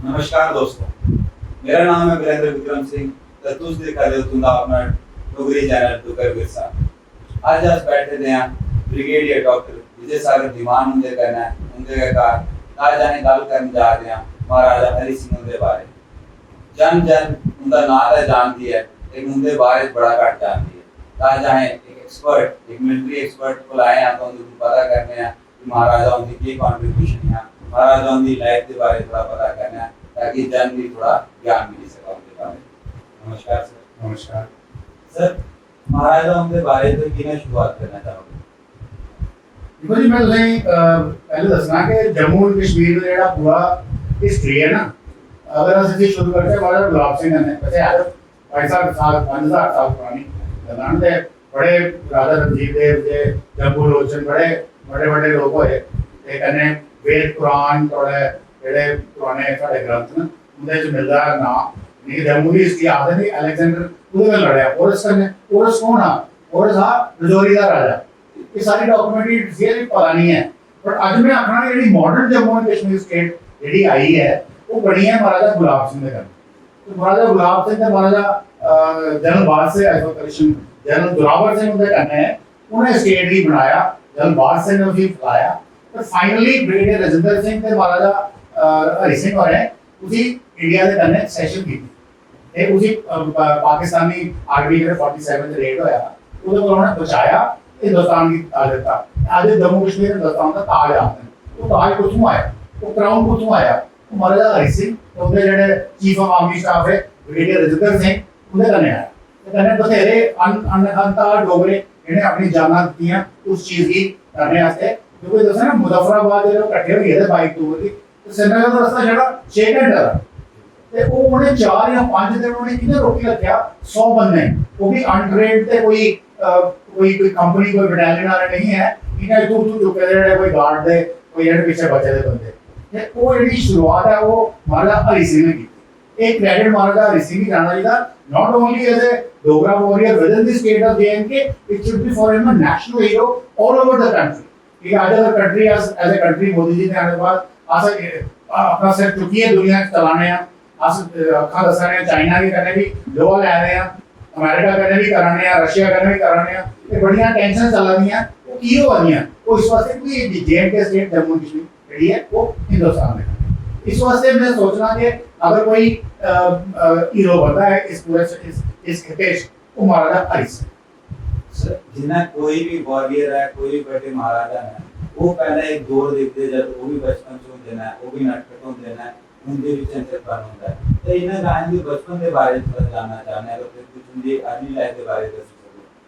नमस्कार दोस्तों, मेरा नाम है ब्रिगेडियर सिंह। तो तुझ दिखा दे तुंदा अपना डोगरी चैनल दुगर विरसा। आज आज बैठे थे यहाँ ब्रिगेडियर डॉक्टर विजय सागर धीमान उनके करना उनके का आज जाने गल करने जा रहे हैं महाराजा हरि सिंह उनके बारे। जन जन उनका नाम है जानती है, लेकिन उनके बारे बड़ा घट जानती है। आज जाए एक एक्सपर्ट, एक मिलिट्री एक्सपर्ट को लाए हैं तो उनको पता करने हैं कि महाराजा उनकी क्या कॉन्ट्रीब्यूशन है, महाराजा उनकी लाइफ के बारे थोड़ा पता करना है ताकि जन भी थोड़ा ज्ञान मिल सके उनके बारे में। नमस्कार सर। नमस्कार सर, महाराजा उनके बारे तो किने शुरुआत करना चाहोगे? देखो जी, मैं तुसें पहले दसना कि जम्मू एंड कश्मीर का जेड़ा पूरा हिस्ट्री है ना, अगर असं शुरू करते हैं महाराजा गुलाब सिंह ने वैसे आज 5000 साल पुरानी गलान दे बड़े राजा रंजीत देव जे जम्मू लोचन बड़े लोग होए ते कन्ने वेद कुरान थोड़े जेड़े पुराने साडे ग्रंथ न उनदे च मिलदा नाम नहीं जम्मू की हिस्ट्री आखदे ने अलेक्जेंडर उहदे नाल लड़िया। पोरस कन्ने पोरस कौन आ? पोरस हा रजौरी दा राजा। ये सारी डॉक्यूमेंट्री हिस्ट्री पता नहीं है, पर आज मैं आखना जेड़ी modern Jammu and Kashmir state जेड़ी आई है वो बनी है महाराजा गुलाब सिंह दे। तो महाराजा गुलाब सिंह ते महाराजा जनरल बाज से आइसोलेशन जनरल जोरावर सिंह उनके कन्ने है, उन्हें स्टेट ही बनाया। जनरल बाज सिंह ने उसी फलाया, पर फाइनली ब्रिगेडियर राजेंद्र सिंह ते महाराजा हरि सिंह होरे उसी इंडिया के कन्ने सेशन की ते उसी पाकिस्तानी आर्मी के 47 रेड होया उदे को उन्होंने बचाया, हिंदुस्तान की ताज दिता। आज जम्मू कश्मीर हिंदुस्तान का ताज आते हैं। तो ताज कुथों आया, वो क्राउन कुथों आया? तो महाराजा हरि सिंह उनके जेडे चीफ ऑफ आर्मी स्टाफ है ब्रिगेडियर राजेंद्र सिंह उनके कन्ने आया। तो कन्ने बथेरे अनता डोगरे इन्हें अपनी जाना दियां उस चीज की करने वास्ते, क्योंकि दसा ना मुजफ्फराबाद जो इकट्ठे हो गए थे बाइक टूर की, तो श्रीनगर का रास्ता जेड़ा 6 घंटे का ते वो उन्हें 4 या 5 दिन उन्हें किने रोकी रखा 100 बंदे, वो भी अनट्रेन्ड थे, कोई कंपनी कोई बटालियन वाले नहीं है, इन्हें तू चुके जेड़े कोई गार्ड दे कोई जेड़े पीछे बचे दे बंदे। ते वो जेड़ी शुरुआत है वो महाराजा हरि सिंह ने की। एक क्रेडिट महाराजा हरि सिंह की जाना चाहिए, not only as a Dogra warrior within the state of J and K, it should be for him a national hero all over the country. कि आज अगर country as a country Modi ji ने आने के बाद अपना सिर चुकी है दुनिया चलाने हैं, अखा दसा रहे हैं, चाइना के कने भी लोहा लै रहे हैं, अमेरिका कने भी कराने हैं, रशिया कने भी कराने हैं, ये बड़ियां टेंशन चल रही हैं। वो की हो रही हैं? वो इस वास्ते कि J&K state Jammu Kashmir JD है वो हिंदुस्तान में। इस वास्ते मैं सोचना कि अगर कोई हीरो बनता है इस पूरे इस खिते वो महाराजा हरि सिंह। सर, जिन्हें कोई भी वॉरियर है, कोई भी बड़े महाराजा है, वो पहले एक दौर देखते जब वो भी बचपन से देना है, वो भी नाटकों देना है, उनके भी चंचलपन होता है। तो इन्हें गायन भी बचपन के बारे में थोड़ा जानना चाहते हैं, तो फिर कुछ उनकी अर्ली लाइफ के बारे में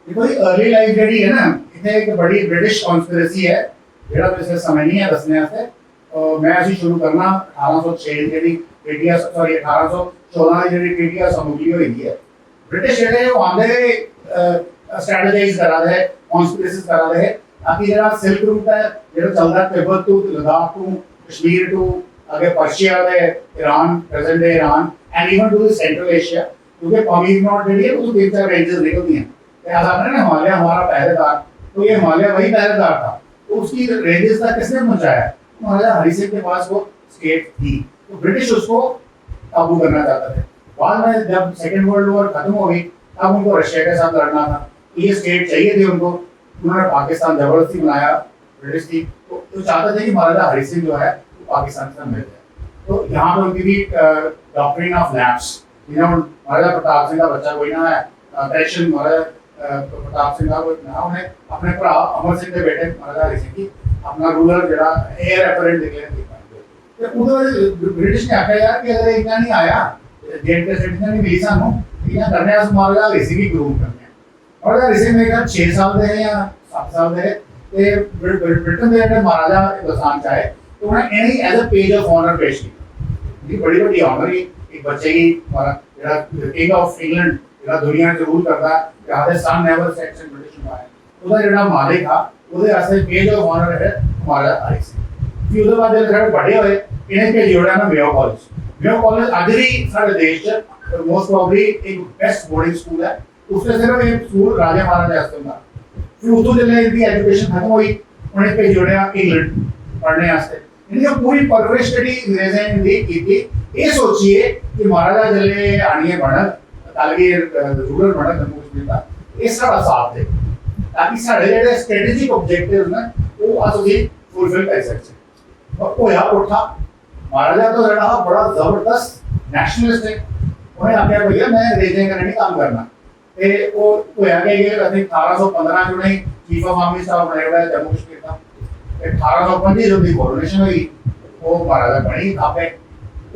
देखो ये अर्ली लाइफ जेडी है ना, इथे एक बड़ी ब्रिटिश कॉन्स्पिरेसी है जेड़ा वैसे समय नहीं है दसने वास्ते। और मैं अभी शुरू करना 1806 जेडी ट्रीटी सॉरी 1814 जेडी ट्रीटी समूली हुई है। ब्रिटिश जेडे वो आंदे स्ट्रेटजाइज करा दे, कॉन्स्पिरेसीज करा दे, ताकि जेड़ा सिल्क रूट है जेड़ा चलदा Tibet to Ladakh to Kashmir to आगे पर्शिया दे Iran present day Iran and even to Central Asia, क्योंकि पॉलीज नॉट जेडी है वो 3-4 रेंजेस निकलती हैं। ऐसा ना हिमालय हमारा पहरेदार, तो ये हिमालय वही पहरेदार था, तो उसकी रेंजेस तक किसने पहुंचाया? महाराजा हरि सिंह के पास वो स्टेट थी, तो ब्रिटिश उसको काबू करना चाहते थे। बाद में जब सेकेंड वर्ल्ड वॉर खत्म हो गई तब उनको रशिया के साथ लड़ना था, ये स्टेट चाहिए थी उनको, उन्होंने पाकिस्तान जबरदस्ती बनाया ब्रिटिश की, तो चाहते थे कि महाराजा हरि सिंह जो है वो पाकिस्तान से मिल जाए। तो यहाँ पे उनकी भी डॉक्ट्रिन ऑफ लैप्स, महाराजा प्रताप सिंह का बच्चा कोई ना है, करेक्शन महाराजा प्रताप सिंह का कोई ना, उन्हें अपने भरा अमर सिंह के बेटे महाराजा हरि सिंह की अपना रूलर जरा एयर अपरेंट डिक्लेयर किया। तो उधर ब्रिटिश ने आखिया यार कि अगर इतना नहीं आया जेट के सिटीजन नहीं मिली सानू इतना करने अस महाराजा हरि सिंह की ग्रूम करने हैं। महाराजा हरि सिंह मेरे ख्याल 6 साल दे या 7 साल दे ते ब्रिटेन दे जेडे महाराजा हिंदुस्तान चाहे तो उन्हें any as a page of honour पेश की। बड़ी बड़ी ऑनर ही एक बच्चे की जेड़ा किंग ऑफ इंग्लैंड जेड़ा दुनिया में रूल करता है, जहां sun never sets in British Empire, उसका जेड़ा मालिक था ਉਹਦੇ ਵਾਸਤੇ पेज ऑफ ऑनर है हमारा हरि सिंह। फिर उसके बाद जब बड़े हुए इन्हें भेज जोड़ा ना मेयो कॉलेज आज भी सारे देश च मोस्ट प्रॉब्ली एक बेस्ट बोर्डिंग स्कूल है, उसमें सिर्फ एक स्कूल राजा महाराजा वास्ते था। फिर उतो जब इनकी एजुकेशन खत्म हुई उन्हें भेज जोड़ा इंग्लैंड पढ़ने वास्ते। इनकी पूरी परवरिश जेडी अंग्रेजां ने दी की ये सोचिए कि महाराजा जल्ले आनिए बनक ताकि रूरल बनक जम्मू कश्मीर का ये सारा साथ दे ताकि साढ़े जेह्ड़े स्ट्रेटेजिक ऑब्जेक्टिव ने वो अस फुलफिल कर सकते और होया उठा महाराजा तो जेह्ड़ा हा बड़ा जबरदस्त नेशनलिस्ट है उन्हें आख्या भैया मैं अंग्रेजें कन्नै नहीं काम करना ते वो होया कि ये आई थिंक 1815 जो नहीं चीफ ऑफ आर्मी स्टाफ बनाया हुआ है जम्मू कश्मीर का 1825 जो दी कोरोनेशन हुई वो महाराजा बनी आपे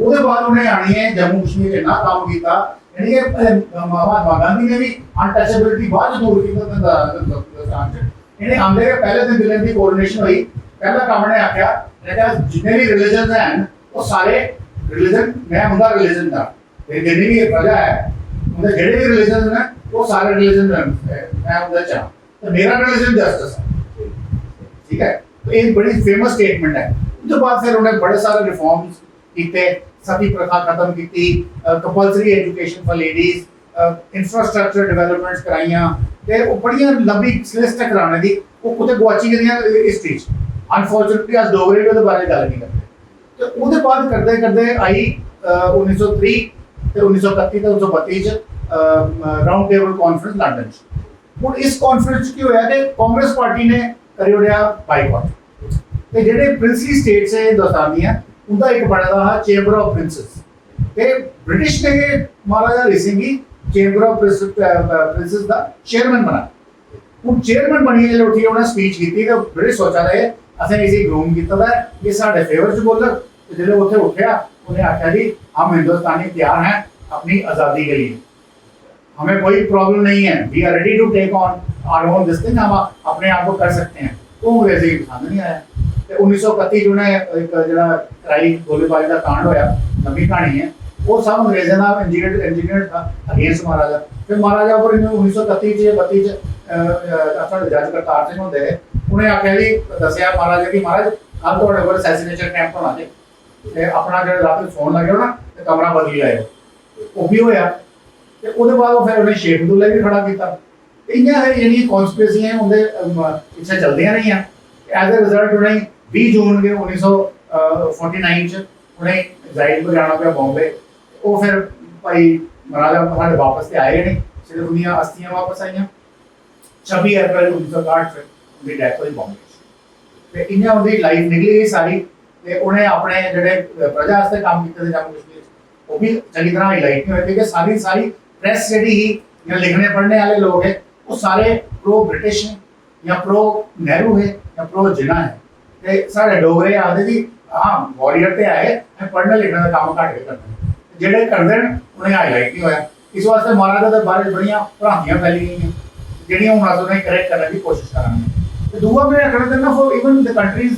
ਉਹਦੇ ਬਾਅਦ ਉਹਨੇ ਆਣੀ ਹੈ ਜੰਮੂ ਕਸ਼ਮੀਰ ਇੰਨਾ ਕੰਮ ਕੀਤਾ ਯਾਨੀ ਕਿ ਮਹਾਤਮਾ ਗਾਂਧੀ ਨੇ ਵੀ ਅਨਟਚੇਬਿਲਿਟੀ ਬਾਅਦ ਦੂਰ ਕੀਤਾ ਹਿੰਦੁਸਤਾਨ ਚ ਇਹਨੇ ਆਂਦੇ ਪਹਿਲੇ ਦਿਨ ਦਿਨ ਦੀ ਕੋਰੋਨੇਸ਼ਨ ਹੋਈ ਪਹਿਲਾ ਕੰਮ ਨੇ ਆਖਿਆ ਕਿ ਜਿੰਨੇ ਵੀ ਰਿਲੀਜਨਸ ਹਨ ਉਹ ਸਾਰੇ ਰਿਲੀਜਨ ਮੈਂ ਹੁੰਦਾ ਰਿਲੀਜਨ ਦਾ ਤੇ ਜਿੰਨੀ ਵੀ ਪ੍ਰਜਾ ਹੈ ਉਹਦੇ ਜਿਹੜੇ ਵੀ ਰਿਲੀਜਨਸ ਨੇ ਉਹ ਸਾਰੇ ਰਿਲੀਜਨ ਮੈਂ ਉਹਦਾ ਚਾਹ ਤੇ ਮੇਰਾ ਰਿਲੀਜਨ ਜਸਟਿਸ ਹੈ ਠੀਕ ਹੈ तो एक बड़ी फेमस स्टेटमेंट है उसके बाद फिर उन्हें बड़े सारे रिफॉर्म्स किए सती प्रथा खत्म की compulsory education for ladies infrastructure developments कराइयां ते वो बड़ियां लंबी लिस्ट कराने दी वो कुते गुआची गईयां हिस्ट्री च अनफॉर्चुनेटली अस डोगरे भी ओदे बारे गल नहीं करते ते ओदे बाद करदे करदे आई 1903 ते 1931 ते 1932 च राउंड टेबल कॉन्फ्रेंस लंदन च हुण इस कॉन्फ्रेंस च की होया कि कांग्रेस पार्टी ने करी ओड़िया बाइकआउट ते जेडे प्रिंसली स्टेट्स है हिंदुस्तान दियां उनका एक बड़ा हा चेंबर ऑफ प्रिंसेस ते ब्रिटिश ने महाराजा Hari Singh ji chamber of princess दा चेयरमैन बना हुण चेयरमैन बनिए जब उठी उन्हें स्पीच की तो ब्रिटिश सोचा रहे असें इसी ग्रूम किया था ये साढ़े फेवर च बोलर तो जो उत्थे उठ्या उन्हें आख्या जी हम हिंदुस्तानी तैयार हैं अपनी आज़ादी के लिए हमें कोई प्रॉब्लम नहीं है we are ready to take on our own this thing हम अपने आप को कर सकते हैं तो अंग्रेजी पसंद नहीं आया तो 1931 जो एक जरा कराई गोलीबारी का कांड होया लंबी कहानी है वो सब अंग्रेजों का इंजीनियर था अगेंस्ट महाराजा फिर महाराजा पर 1931 या 32 जज करतार सिंह होंगे उन्हें आख्या जी दसिया महाराजा कि महाराज कल तुहाडे कोल असैसिनेशन कैंप होना जी अपना जो रात फोन लगे हो ना तो कमरा बदली आए वो भी होया ते ਉਹਦੇ ਬਾਅਦ ਉਹ ਫਿਰ ਉਹਨੇ ਸ਼ੇਖ ਅਬਦੁੱਲਾ ਵੀ ਖੜਾ ਕੀਤਾ ਇੰਨੀਆਂ ਹੈ ਜਿਹੜੀਆਂ ਕਨਸਪੀਰੇਸੀਆਂ ਉਹਦੇ ਪਿੱਛੇ ਚੱਲਦੀਆਂ ਰਹੀਆਂ ਐਜ਼ ਅ ਰਿਜ਼ਲਟ ਉਹਨੇ 20 ਜੂਨ ਦੇ 1949 ਚ ਉਹਨੇ ਐਗਜ਼ਾਈਲ ਹੋ ਜਾਣਾ ਪਿਆ ਬੰਬੇ ਉਹ ਫਿਰ ਭਾਈ ਮਹਾਰਾਜਾ ਸਾਡੇ ਵਾਪਸ ਤੇ ਆਏ ਨਹੀਂ ਸਿਰਫ ਉਹਦੀਆਂ ਅਸਥੀਆਂ ਵਾਪਸ ਆਈਆਂ 26 ਅਪ੍ਰੈਲ 1961 ਚ ਉਹਦੀ ਡੈਥ ਹੋਈ ਬੰਬੇ ਤੇ ਇੰਨੀਆਂ ਉਹਦੀ ਲਾਈਫ ਨਿਕਲੀ ਗਈ ਸਾਰੀ ਤੇ ਉਹਨੇ ਆਪਣੇ ਜਿਹੜੇ ਪ੍ਰਜਾ ਵਾਸਤੇ ਕੰਮ ਕੀਤੇ ਤੇ ਜੰਮੂ ਕਸ਼ਮੀਰ वो भी चंगी तरह हाईलाइट नहीं होती कि सारी सारी प्रेस जी ही या लिखने पढ़ने वाले लोग हैं वो सारे प्रो ब्रिटिश हैं या प्रो नेहरू है या प्रो जिना है ते साढ़े डोगरे आखदे जी हाँ वॉरियर ते आए पढ़ने लिखने का काम घट के करते जेडे करते हैं उन्हें हाईलाइट नहीं होया इस वास्ते महाराजा के बारे बड़ियां भ्रांतियां फैली गई ਜਿਹੜੀਆਂ ਹੁਣ ਅਸੀਂ ਉਹਨੇ ਕਰੈਕਟ ਕਰਨ ਦੀ ਕੋਸ਼ਿਸ਼ ਕਰਾਂਗੇ ਤੇ ਦੂਆ ਮੈਂ ਆਖਣਾ ਚਾਹੁੰਦਾ ਫॉर इवन द कंट्रीज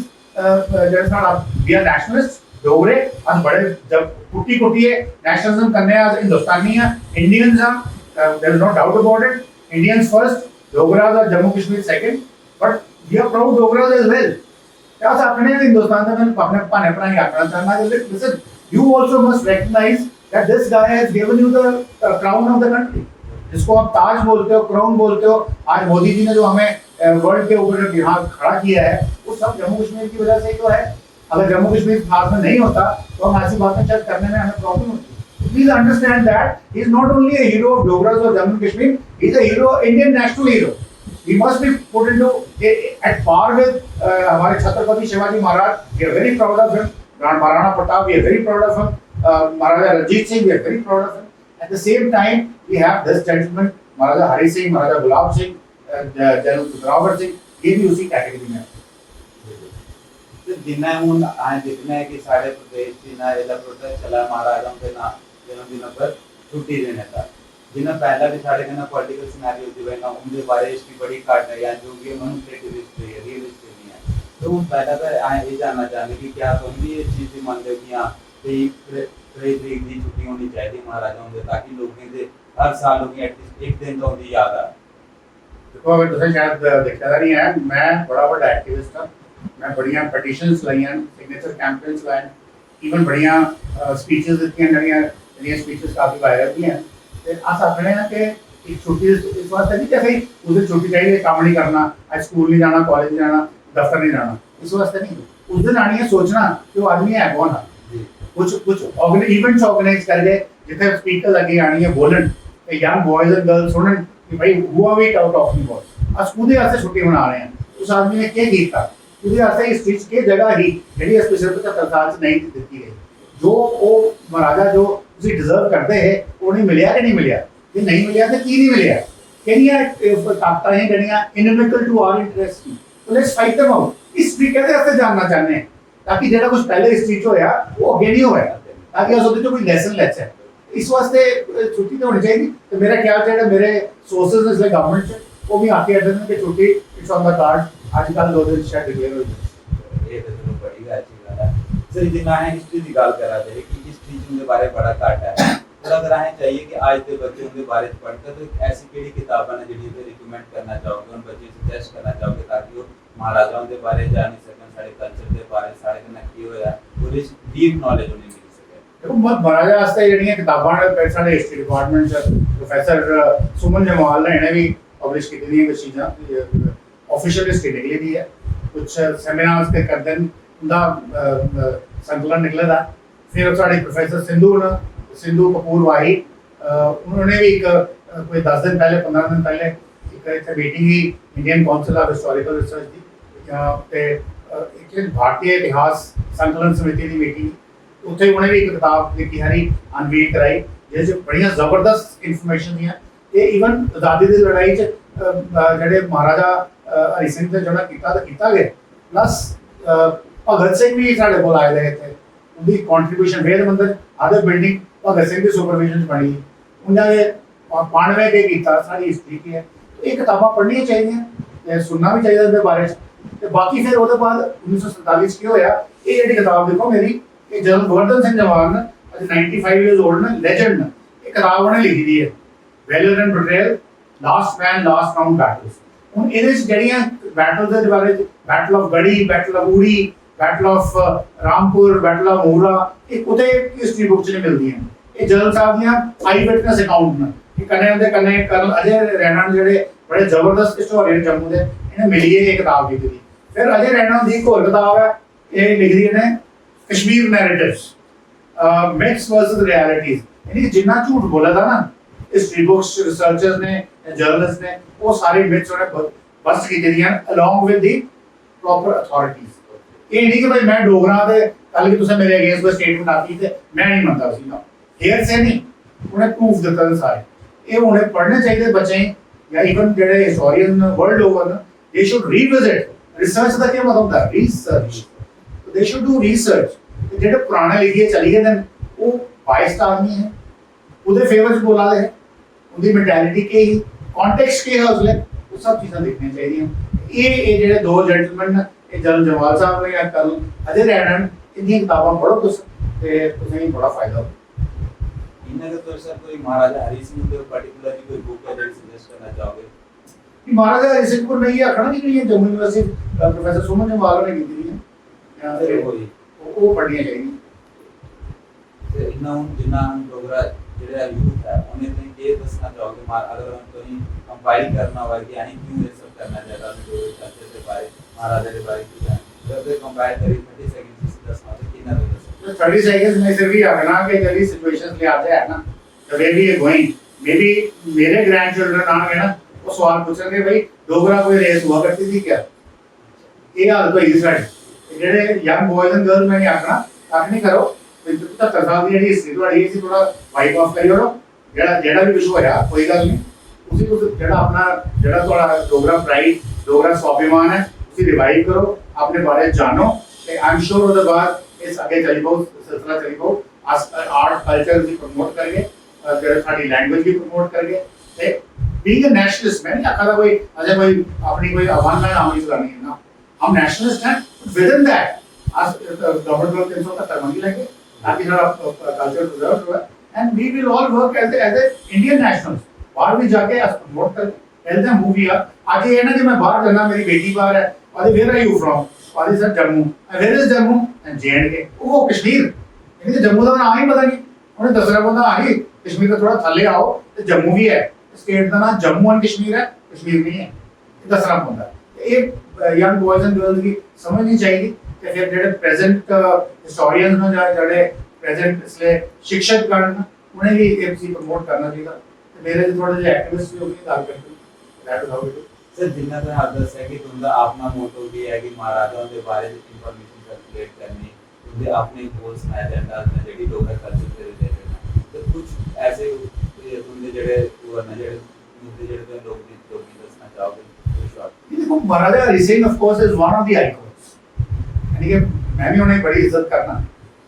ਜਿਹੜਾ ਸਾਡਾ ਵੀ ਆਰ ਨੈਸ਼ਨਲਿਸਟ डोगरे हम बड़े जब कुटी कुटिए नेशनलिज्म करने आज हिंदुस्तानी हैं इंडियंस हैं there is no doubt about it Indians first Dogras और Jammu Kashmir second but we are proud Dogras as well क्या अपने हिंदुस्तान का मैं अपने पाने अपना ही आंकड़ा चाहना listen you also must recognise that this guy has given you the crown of the country जिसको आप ताज बोलते हो क्राउन बोलते हो आज मोदी जी ने जो हमें वर्ल्ड के ऊपर यहाँ खड़ा किया है वो सब जम्मू कश्मीर की वजह से ही तो है अगर जम्मू कश्मीर भारत में नहीं होता तो हम ऐसी बातें चल करने में हमें प्रॉब्लम होती please understand that he is not only a hero of Dogras और Jammu Kashmir he is a hero Indian national hero he must be put into at par with हमारे Chhatrapati Shivaji Maharaj we are very proud of him Maharana Pratap we are very proud of him Maharaja Ranjit Singh we are very proud of him at the same time we have this gentleman Maharaja Hari Singh Maharaja Gulab Singh general Zorawar Singh ये भी उसी category में है जिन्ना हूँ आज देखना है कि सारे प्रदेश की ना इधर प्रोटेस्ट चला महाराजाओं के ना जन्मदिनों पर छुट्टी देने का जिन्हें पहला भी साढ़े के ना पॉलिटिकल सिनेरियो जो है ना उनके बारे इसकी बड़ी काट है या जो भी मैनिपुलेटिव हिस्ट्री है रियल हिस्ट्री नहीं है तो उन पहला तो ये जानना चाहेंगे कि क्या तुम भी ये चीज़ भी मान लो कि हाँ तरीक की छुट्टी होनी चाहिए महाराजाओं से ताकि लोगों के हर साल की एटलीस्ट एक दिन तो उनकी याद आए देखो अगर तुझे शायद दिखता नहीं है मैं बड़ा बड़ा एक्टिविस्ट हूँ मैं बढ़िया पटिशन्स लाइयां सिग्नेचर कैंपेन्स लाए इवन बढ़िया स्पीचेस दित्तियां जड़ियां स्पीचेस काफ़ी वायरल भी हैं ते अस आखने हैं कि एक छुट्टी इस वास्ते नहीं कि भाई उस दिन छुट्टी चाहिए काम नहीं करना आज स्कूल नहीं जाना कॉलेज नहीं जाना दफ्तर नहीं जाना इस वास्ते नहीं उस दिन आनी है सोचना कि वो आदमी है कौन है कुछ इवेंट्स ऑर्गेनाइज करके जिथे स्पीकर अगे आनी है बोलन ते यंग बॉयज एंड गर्ल्स सुनन कि भाई who are we talking about अस कुदे वास्ते छुट्टी मना रहे हैं उस आदमी ने क्या कीता कुदे वास्ते इस चीज के जगह ही जेडी इस पिछले 75 साल से नहीं दी गई जो वो महाराजा जो उसे डिजर्व करते हैं वो नहीं मिलया कि नहीं मिलया ये नहीं मिलया तो की नहीं मिलया केनिया ताकतां हैं जड़ियां इनमिकल टू आवर इंटरेस्ट तो let's fight them out history कहते वास्ते जानना चाहते हैं ताकि जेड़ा कुछ पहले हिस्ट्री च होया वो अगे नहीं होया ताकि अस ओदे चों कोई लेसन ले सके इस वास्ते छुट्टी तो होनी चाहिए तो मेरा ख्याल जेड़ा मेरे सोर्सेस इसलिए गवर्नमेंट से वो भी आके अटन कि छुट्टी इट्स ऑन द कार्ड आजकल 2 दिन शायद डिक्लेयर हो जाए ये तो चलो बड़ी अच्छी बात है सर जिन्ना है हिस्ट्री की गल करा दे कि हिस्ट्री उनके बारे बड़ा घट है थोड़ा अगर है चाहिए कि आज के बच्चे उनके बारे में पढ़ते तो ऐसी केड़ी किताबां ने जेडी पे रिकमेंड करना चाहोगे उन बच्चे सजेस्ट करना चाहोगे ताकि वो महाराजाओं के बारे जान सकन सारे कल्चर के बारे सारे कन्ने की होया पूरी डीप नॉलेज उन्हें मिल सके देखो महाराजा वास्ते जेडीयां किताबां ने साडे हिस्ट्री डिपार्टमेंट च प्रोफेसर सुमन जमाल ने इन्हें भी पब्लिश की दी कुछ चीज़ां ऑफिशियल हिस्ट्री निकली दी है कुछ सेमिनार्स पे करते हैं उनका संकलन निकले था फिर साडे प्रोफेसर सिंधु कपूर वाही उन्होंने भी एक कोई 10 दिन पहले 15 दिन पहले एक meeting he Indian council of historical research की एक भारतीय इतिहास संकलन समिति की मीटिंग उत्थे उन्हें भी एक किताब लिखी हरी अनवील कराई जिस बड़ियां जबरदस्त इन्फॉर्मेशन दियां ये इवन आज़ादी की लड़ाई च जेडे महाराजा हरि सिंह ने जो किया गया प्लस भगत सिंह भी साढ़े को आए थे उनकी कॉन्ट्रीब्यूशन वेद मंदिर आदि बिल्डिंग भगत सिंह की सुपरविजन बनी उन्होंने 92 के किया सारी हिस्ट्री की है तो ये किताबां पढ़नियां चाहिए सुनना भी चाहिए इसके बारे में बाकी फिर वो बाद 1947 की होया ये जी किताब देखो मेरी जनरल गोवर्धन सिंह जवान ने 95 ईयर्स ओल्ड ने लेजेंड ने ये किताब उन्हें लिखी दी है valour and betrayal last man last round battles ਹੁਣ ਇਹਦੇ ਵਿੱਚ ਜਿਹੜੀਆਂ ਬੈਟਲ ਦੇ ਬਾਰੇ battle of Garhi battle of Uri battle of Rampur battle of Mora ਇਹ ਉਤੇ ਹਿਸਟਰੀ ਬੁੱਕ 'ਚ ਨਹੀਂ ਮਿਲਦੀਆਂ ਇਹ ਜਨਰਲ ਸਾਹਿਬ ਦੀਆਂ ਆਈ ਵਿਟਨੈਸ ਅਕਾਊਂਟ ਨੇ ਇਹ ਕੰਨੇ ਕਰਨਲ ਅਜੇ ਰੈਣਾ ਜਿਹੜੇ ਬੜੇ ਜ਼ਬਰਦਸਤ ਹਿਸਟੋਰੀਅਨ ਜੰਮੂ ਦੇ ਇਹਨੇ ਮਿਲੀ ਇਹ ਕਿਤਾਬ ਲਿਖੀ ਦੀ ਫਿਰ ਅਜੇ ਰੈਣਾ ਦੀ ਇੱਕ ਹੋਰ ਕਿਤਾਬ ਹੈ ਇਹ ਲਿਖਦੀ ਨੇ ਕਸ਼ਮੀਰ ਨੈਰੇਟਿਵਸ ਮਿਥਸ ਵਰਸਸ ਰਿਐਲਿਟੀਜ਼ यानी जिन्ना झूठ बोला था ना हिस्ट्री बुक्स रिसर्चर्स ने जर्नलिस्ट ने वो सारे मिथ्स उन्हें बस्ट की दियां along with the proper authorities ये नहीं कि भाई मैं डोगरा ते कल की तुसे मेरे अगेंस्ट कोई स्टेटमेंट आती ते मैं नहीं मानता सी ना हियर से नहीं उन्हें प्रूफ देता है सारे ये उन्हें पढ़ने चाहिए बच्चे या इवन जेडे historian world over they should revisit research का क्या मतलब होता है research they should do research जेडे पुराने लिखिए चली गए वो बाइस्ड आदमी है उधर फेवर च बोला है उनकी मेंटालिटी के ही कॉन्टेक्स्ट के है उसले वो सब चीज़ें देखनी चाहिए ये जेडे दो जेंटलमैन ये जनरल जमाल साहब ने या कल अजय रैणन इनकी किताबां पढ़ो तुसें बड़ा फायदा हो इन्हें तो सर कोई महाराजा हरि सिंह के पर्टिकुलरली कोई बुक है जो सजेस्ट करना चाहोगे महाराजा हरि सिंह को नहीं आखना कि ये जम्मू यूनिवर्सिटी प्रोफेसर सुमन जमाल ने की थी वो पढ़नी चाहिए इन्ना जिन्ना डोगरा जेड़ा यूथ है उन्हें तो ये दसना चाहोगे अगर कोई कंपाइल करना हो कि यानी क्यों ये सब करना चाहता है जो कल्चर के बारे महाराजा के बारे की जब कोई कंपाइल करी 30 सेकंड्स से दसना तो कितना दस 30 सेकंड्स में सिर्फ ये आना कि जब सिचुएशंस ले आते हैं ना the way we are going maybe मेरे ग्रैंडचिल्ड्रन आएंगे ना वो सवाल पूछेंगे भाई डोगरा कोई रेस हुआ करती थी क्या ये हाल तो इस साइड जेडे यंग बॉयज एंड गर्ल्स में नहीं आखना आप नहीं करो तो तरसाल दी हिस्ट्री थोड़ी ये थोड़ा वाइप ऑफ करियो जेड़ा जेड़ा भी कुछ होया कोई गल नहीं उसी को जेड़ा अपना जेड़ा थोड़ा डोगरा प्राइड डोगरा स्वाभिमान है उसी रिवाइव करो अपने बारे जानो ते आई एम श्योर उसके बाद इस आगे चली पाओ सिलसिला चली पाओ आर्ट कल्चर भी प्रमोट करके जेड़ा साडी लैंग्वेज भी प्रमोट करके ते बीइंग अ नेशनलिस्ट मैं नहीं आखा कोई अजय भाई अपनी कोई अवमानना नाम चलानी है ना हम नेशनलिस्ट हैं विद इन दैट आज गवर्नमेंट को 370 मंगी लेंगे ताकि हमारा कल्चर प्रिजर्व हुआ and we will all work as a Indian nationals बाहर भी जाके प्रमोट कर tell them who we are आज ये ना कि मैं बाहर जाना मेरी बेटी बाहर है और वेयर आर यू फ्रॉम और sir Jammu where is Jammu and J and K वो कश्मीर यानी जम्मू का नाम ही पता नहीं उन्हें दसना पता आई कश्मीर का थोड़ा थल्ले आओ तो जम्मू भी है स्टेट का नाम जम्मू एंड कश्मीर है कश्मीर नहीं है दसना पता एक यंग बॉयज एंड गर्ल्स की समझनी चाहिए कि फिर जेडे प्रेजेंट हिस्टोरियंस ने जेडे प्रेजेंट इसलिए शिक्षक गण उन्हें भी ये चीज प्रमोट करना चाहिए। मेरे जो थोड़े जो एक्टिविस्ट भी होगी दाल करते that is how it is. Sir Jinnah तो आप दस है कि तुंदा अपना मोटो भी है कि महाराजाओं के बारे में इंफॉर्मेशन सर्कुलेट करनी, तुंदे अपने गोल्स हैं एजेंडास में जेडी डोगरा कल्चर से रिलेटेड है, तो कुछ ऐसे तुंदे जेडे वो ना जेडे मुद्दे जेडे तो लोग दसना चाहोगे तो शॉर्ट। देखो Maharaja Hari Singh of course is one of the icons, यानी कि मैं भी उन्हें बड़ी इज्जत करना,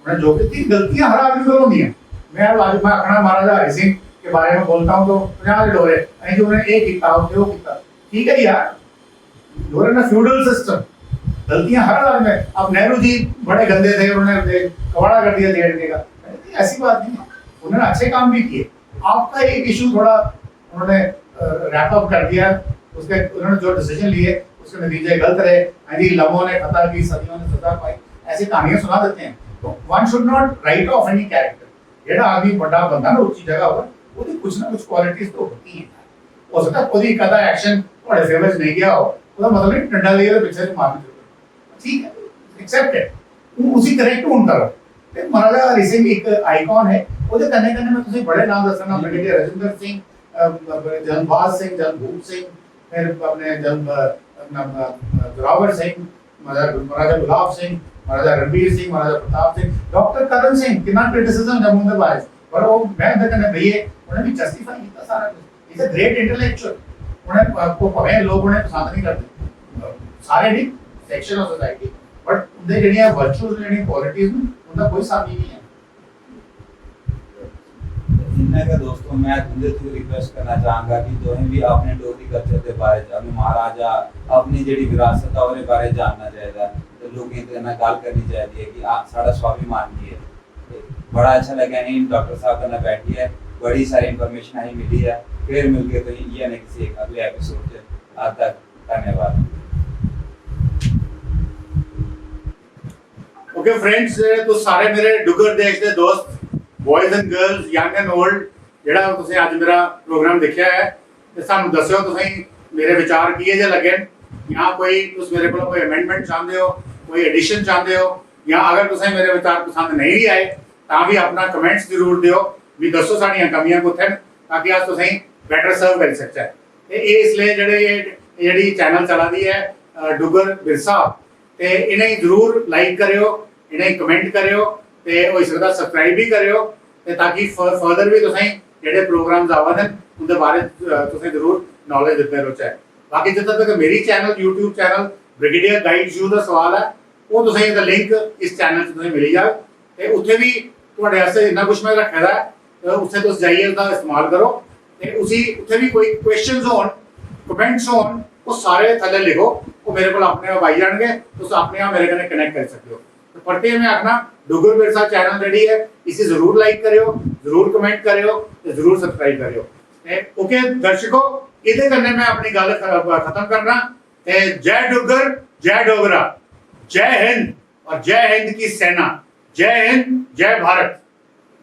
उन्हें जो भी थी गलतियां हर आदमी को होती हैं। मैं आज मैं अपना महाराजा हरि सिंह के बारे में बोलता हूं तो 50 डोरे ऐसे जो उन्होंने एक किया हो वो किया, ठीक है यार, डोरे ना फ्यूडल सिस्टम, गलतियां हर आदमी में। अब नेहरू जी बड़े गंदे थे, उन्होंने कवाड़ा कर दिया देने का, ऐसी बात नहीं है, उन्होंने अच्छे काम भी किए। आपका एक इशू थोड़ा उन्होंने रैप अप कर दिया, उसके उन्होंने जो डिसीजन लिए उसके नतीजे गलत रहे, यानी लम्हों ने खता की, सदियों ने सजा पाई, ऐसी कहानियां सुना देते हैं। तो one should not right of any character. जेड़ा आदमी बड़ा बंदा ना उच्ची जगह होगा ਉਹਦੀ ਕੁਝ ਨਾ ਕੁਝ ਕੁਆਲਿਟੀਜ਼ ਤਾਂ ਹੁੰਦੀ ਹੈ। ਹੋ ਸਕਦਾ ਉਹਦੀ ਕਦਾ ਐਕਸ਼ਨ ਤੁਹਾਡੇ ਫੇਵਰ 'ਚ ਨਹੀਂ ਗਿਆ ਹੋ, ਉਹਦਾ ਮਤਲਬ ਨਹੀਂ ਡੰਡਾ ਲਈ ਉਹਦੇ ਪਿੱਛੇ ਮਾਰਨੀ ਜ਼ਰੂਰਤ, ਠੀਕ ਹੈ, ਐਕਸੈਪਟਡ, ਉਹ ਉਸੇ ਤਰ੍ਹਾਂ ਟੂਨ ਕਰੋ। ਤੇ ਮਹਾਰਾਜਾ ਹਰੀ ਸਿੰਘ ਇੱਕ ਆਈਕਨ ਹੈ, ਉਹਦੇ ਕੰਨੇ ਕੰਨੇ ਮੈਂ ਤੁਸੀਂ ਬੜੇ ਨਾਮ ਦੱਸਣਾ, ਬ੍ਰਿਗੇਡੀਅਰ ਰਜਿੰਦਰ ਸਿੰਘ, ਜਨਬਾਜ ਸਿੰਘ, ਜਨਭੂਪ ਸਿੰਘ, ਫਿਰ ਆਪਣੇ जोरावर सिंह, महाराजा गुलाब सिंह, महाराजा रणबीर सिंह, महाराजा प्रताप सिंह, डॉक्टर करण सिंह, कितना क्रिटिसिज्म जम्मू के बारे पर वो मैं अंदर करने भैया उन्हें भी जस्टिफाई किया सारा कुछ। इज अ ग्रेट इंटेलेक्चुअल, उन्हें आपको पवे लोग उन्हें पसंद नहीं करते, सारे नहीं सेक्शन ऑफ सोसाइटी, बट उनके ਜਿਹੜੀਆਂ वर्चुअल ਜਿਹੜੀਆਂ क्वालिटीज ਨੇ उनका कोई साथी नहीं है। इन्ना का दोस्तों मैं तुंदे थ्रू रिक्वेस्ट करना चाहूंगा कि तुहें भी अपने डोगरी कल्चर के बारे च, अपने महाराजा अपनी जेडी विरासत है उसके बारे जानना चाहिए, तो लोगों के ना गल करनी चाहिए कि साडा स्वाभिमान की है। बड़ा अच्छा लगा नहीं डॉक्टर साहब का ना बैठी है, बड़ी सारी इंफॉर्मेशन आई मिली है, फिर मिलके तो ये ने किसी एक अगले एपिसोड से आज तक धन्यवाद। ओके फ्रेंड्स, तो सारे मेरे डुगर देश के दोस्त boys and girls, young and old, ਜਿਹੜਾ ਤੁਸੀਂ ਅੱਜ ਮੇਰਾ ਪ੍ਰੋਗਰਾਮ ਦੇਖਿਆ ਹੈ ਤੇ ਸਾਨੂੰ ਦੱਸਿਓ ਤੁਸੀਂ ਮੇਰੇ ਵਿਚਾਰ ਕੀ ਜੇ ਲੱਗੇ, ਜਾਂ ਕੋਈ ਤੁਸੀਂ ਮੇਰੇ ਕੋਲ ਕੋਈ ਅਮੈਂਡਮੈਂਟ ਚਾਹੁੰਦੇ ਹੋ, ਕੋਈ ਐਡੀਸ਼ਨ ਚਾਹੁੰਦੇ ਹੋ, ਜਾਂ ਅਗਰ ਤੁਸੀਂ ਮੇਰੇ ਵਿਚਾਰ ਪਸੰਦ ਨਹੀਂ ਵੀ ਆਏ ਤਾਂ ਵੀ ਆਪਣਾ ਕਮੈਂਟਸ ਜ਼ਰੂਰ ਦਿਓ, ਵੀ ਦੱਸੋ ਸਾਡੀਆਂ ਕਮੀਆਂ ਕਿੱਥੇ ਨੇ, ਤਾਂ ਕਿ ਅੱਜ ਤੁਸੀਂ ਬੈਟਰ ਸਰਵ ਕਰ ਸਕੀਏ। ਤੇ ਇਹ ਇਸ ਲਈ ਜਿਹੜੀ ਚੈਨਲ ਚੱਲਦੀ ਹੈ ਡੁੱਗਰ ਵਿਰਸਾ, ਤੇ ਇਹਨੇ ਜ਼ਰੂਰ ਲਾਈਕ ਕਰਿਓ, ਇਹਨੇ ਕਮੈਂਟ ਕਰਿਓ, ਤੇ ਹੋ ਸਕਦਾ ਸਬਸਕ੍ਰਾਈਬ ਵੀ ਕਰਿਓ, ਤੇ ਤਾਂ ਕਿ ਫਰਦਰ ਵੀ ਤੁਸੀਂ ਜਿਹੜੇ ਪ੍ਰੋਗਰਾਮਸ ਆਵਣ ਉਹਦੇ ਬਾਰੇ ਤੁਸੀਂ ਜ਼ਰੂਰ ਨੌਲੇਜ ਦਿੱਤੇ ਰਹੋ। ਚਾਹੇ ਬਾਕੀ ਜਿੱਦਾਂ ਤੱਕ ਮੇਰੀ channel YouTube channel brigadier guides you ਦਾ ਸਵਾਲ ਹੈ, ਉਹ ਤੁਸੀਂ ਇਹਦਾ ਲਿੰਕ ਇਸ ਚੈਨਲ 'ਚ ਤੁਸੀਂ ਮਿਲ ਜਾਓ, ਤੇ ਉੱਥੇ ਵੀ ਤੁਹਾਡੇ ਵਾਸਤੇ ਇੰਨਾ ਕੁਝ ਮੈਂ ਰੱਖਿਆ ਦਾ, ਉੱਥੇ ਤੁਸੀਂ ਜਾਈਏ ਉਹਦਾ ਇਸਤੇਮਾਲ ਕਰੋ, ਤੇ ਉੱਥੇ ਵੀ ਕੋਈ ਕੁਐਸਚਨਸ ਹੋਣ, ਕਮੈਂਟਸ ਹੋਣ, ਉਹ ਸਾਰੇ ਥੱਲੇ ਲਿਖੋ, ਉਹ ਮੇਰੇ ਕੋਲ ਆਪਣੇ ਆਪ ਆਈ ਜਾਣਗੇ, ਤੁਸੀਂ ਆਪਣੇ ਆਪ ਮੇਰੇ ਨਾਲ ਕਨੈਕਟ कर सकते हो। तो पढ़ते मैं आखना डुगर विरसा चैनल रेडी है, इसे जरूर लाइक करियो, जरूर कमेंट करियो, जरूर सब्सक्राइब करियो। ओके दर्शकों, इहदे कन्नै मैं अपनी गल खत्म करना। जय डुगर, जय डोगरा, जय हिंद और जय हिंद की सेना, जय हिंद, जय भारत।